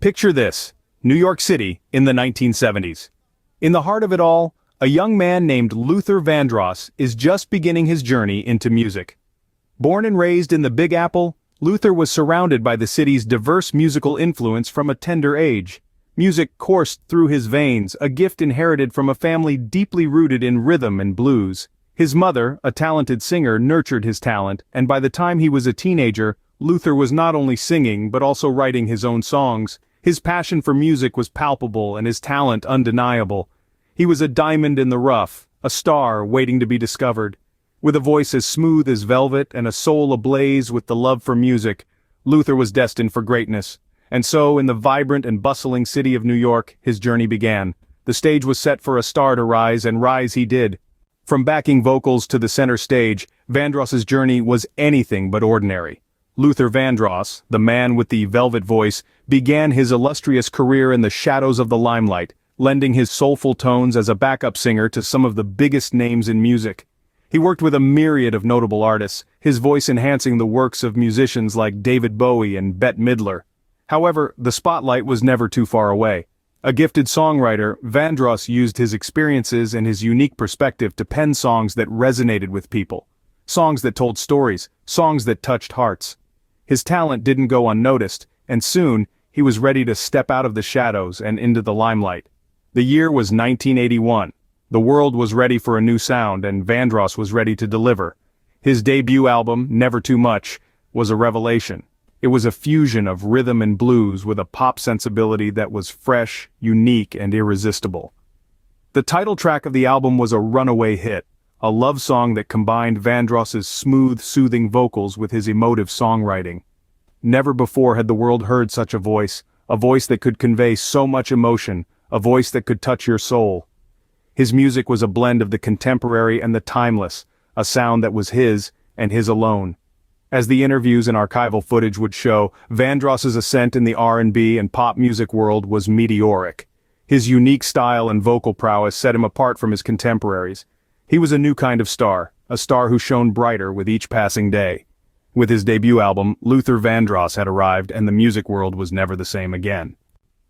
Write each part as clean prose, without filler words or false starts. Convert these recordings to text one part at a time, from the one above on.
Picture this: New York City in the 1970s. In the heart of it all, a young man named Luther Vandross is just beginning his journey into music. Born and raised in the Big Apple, Luther was surrounded by the city's diverse musical influence from a tender age. Music coursed through his veins, a gift inherited from a family deeply rooted in rhythm and blues. His mother, a talented singer, nurtured his talent, and by the time he was a teenager, Luther was not only singing but also writing his own songs. His passion for music was palpable and his talent undeniable. He was a diamond in the rough, a star waiting to be discovered. With a voice as smooth as velvet and a soul ablaze with the love for music, Luther was destined for greatness. And so, in the vibrant and bustling city of New York, his journey began. The stage was set for a star to rise, and rise he did. From backing vocals to the center stage, Vandross's journey was anything but ordinary. Luther Vandross, the man with the velvet voice, began his illustrious career in the shadows of the limelight, lending his soulful tones as a backup singer to some of the biggest names in music. He worked with a myriad of notable artists, his voice enhancing the works of musicians like David Bowie and Bette Midler. However, the spotlight was never too far away. A gifted songwriter, Vandross used his experiences and his unique perspective to pen songs that resonated with people. Songs that told stories, songs that touched hearts. His talent didn't go unnoticed, and soon, he was ready to step out of the shadows and into the limelight. The year was 1981. The world was ready for a new sound, and Vandross was ready to deliver. His debut album, Never Too Much, was a revelation. It was a fusion of rhythm and blues with a pop sensibility that was fresh, unique, and irresistible. The title track of the album was a runaway hit, a love song that combined Vandross's smooth, soothing vocals with his emotive songwriting. Never before had the world heard such a voice that could convey so much emotion, a voice that could touch your soul. His music was a blend of the contemporary and the timeless, a sound that was his, and his alone. As the interviews and archival footage would show, Vandross's ascent in the R&B and pop music world was meteoric. His unique style and vocal prowess set him apart from his contemporaries. He was a new kind of star, a star who shone brighter with each passing day. With his debut album, Luther Vandross had arrived, and the music world was never the same again.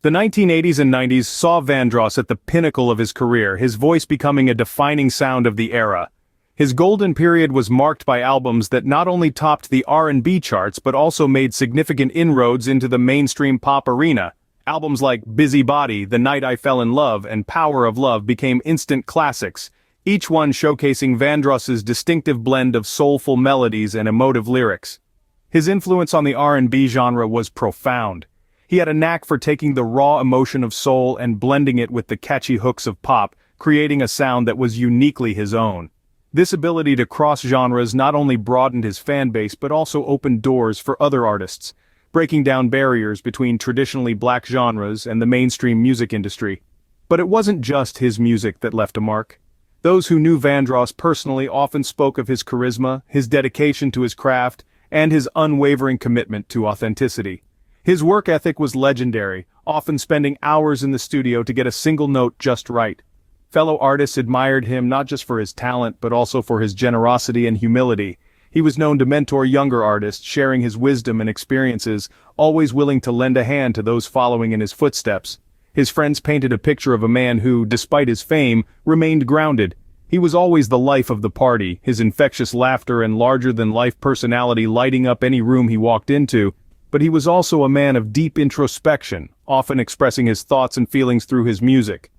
The 1980s and 90s saw Vandross at the pinnacle of his career, his voice becoming a defining sound of the era. His golden period was marked by albums that not only topped the R&B charts but also made significant inroads into the mainstream pop arena. Albums like Busy Body, The Night I Fell in Love, and Power of Love became instant classics, each one showcasing Vandross's distinctive blend of soulful melodies and emotive lyrics. His influence on the R&B genre was profound. He had a knack for taking the raw emotion of soul and blending it with the catchy hooks of pop, creating a sound that was uniquely his own. This ability to cross genres not only broadened his fan base but also opened doors for other artists, breaking down barriers between traditionally black genres and the mainstream music industry. But it wasn't just his music that left a mark. Those who knew Vandross personally often spoke of his charisma, his dedication to his craft, and his unwavering commitment to authenticity. His work ethic was legendary, often spending hours in the studio to get a single note just right. Fellow artists admired him not just for his talent but also for his generosity and humility. He was known to mentor younger artists, sharing his wisdom and experiences, always willing to lend a hand to those following in his footsteps. His friends painted a picture of a man who, despite his fame, remained grounded. He was always the life of the party, his infectious laughter and larger-than-life personality lighting up any room he walked into. But he was also a man of deep introspection, often expressing his thoughts and feelings through his music.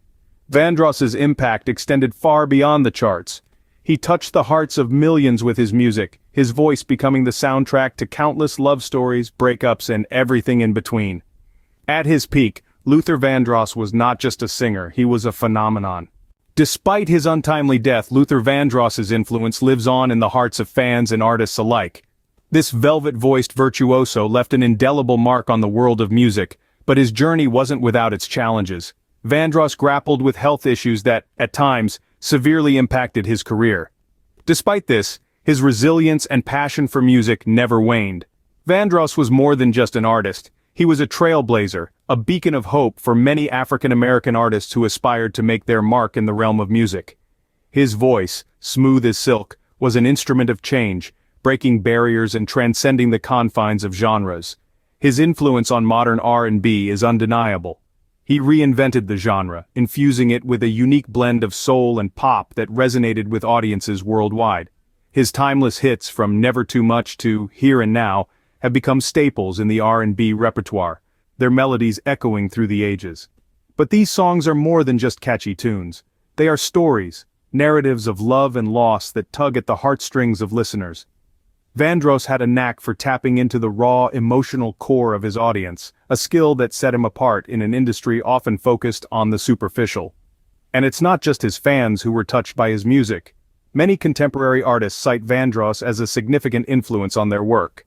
Vandross's impact extended far beyond the charts. He touched the hearts of millions with his music, his voice becoming the soundtrack to countless love stories, breakups, and everything in between. At his peak, Luther Vandross was not just a singer, he was a phenomenon. Despite his untimely death, Luther Vandross's influence lives on in the hearts of fans and artists alike. This velvet-voiced virtuoso left an indelible mark on the world of music, but his journey wasn't without its challenges. Vandross grappled with health issues that, at times, severely impacted his career. Despite this, his resilience and passion for music never waned. Vandross was more than just an artist. He was a trailblazer, a beacon of hope for many African-American artists who aspired to make their mark in the realm of music. His voice, smooth as silk, was an instrument of change, breaking barriers and transcending the confines of genres. His influence on modern R&B is undeniable. He reinvented the genre, infusing it with a unique blend of soul and pop that resonated with audiences worldwide. His timeless hits from Never Too Much to Here and Now have become staples in the R&B repertoire, their melodies echoing through the ages. But these songs are more than just catchy tunes. They are stories, narratives of love and loss that tug at the heartstrings of listeners. Vandross had a knack for tapping into the raw, emotional core of his audience, a skill that set him apart in an industry often focused on the superficial. And it's not just his fans who were touched by his music. Many contemporary artists cite Vandross as a significant influence on their work.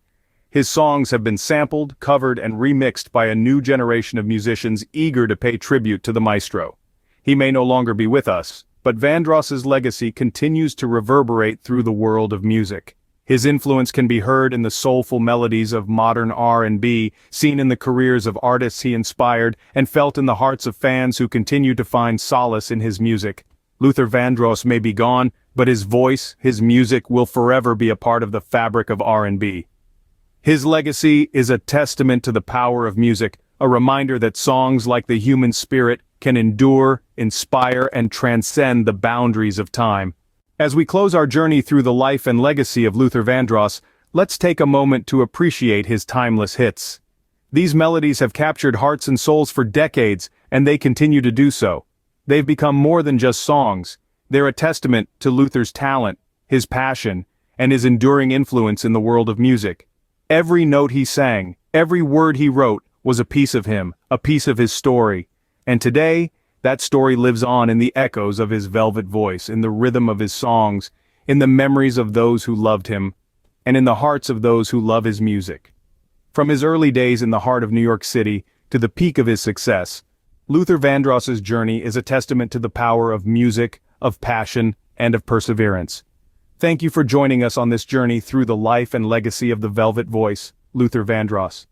His songs have been sampled, covered, and remixed by a new generation of musicians eager to pay tribute to the maestro. He may no longer be with us, but Vandross's legacy continues to reverberate through the world of music. His influence can be heard in the soulful melodies of modern R&B, seen in the careers of artists he inspired, and felt in the hearts of fans who continue to find solace in his music. Luther Vandross may be gone, but his voice, his music will forever be a part of the fabric of R&B. His legacy is a testament to the power of music, a reminder that songs like the human spirit can endure, inspire, and transcend the boundaries of time. As we close our journey through the life and legacy of Luther Vandross, let's take a moment to appreciate his timeless hits. These melodies have captured hearts and souls for decades, and they continue to do so. They've become more than just songs. They're a testament to Luther's talent, his passion, and his enduring influence in the world of music. Every note he sang, every word he wrote, was a piece of him, a piece of his story. And today, that story lives on in the echoes of his velvet voice, in the rhythm of his songs, in the memories of those who loved him, and in the hearts of those who love his music. From his early days in the heart of New York City to the peak of his success, Luther Vandross's journey is a testament to the power of music, of passion, and of perseverance. Thank you for joining us on this journey through the life and legacy of the velvet voice, Luther Vandross.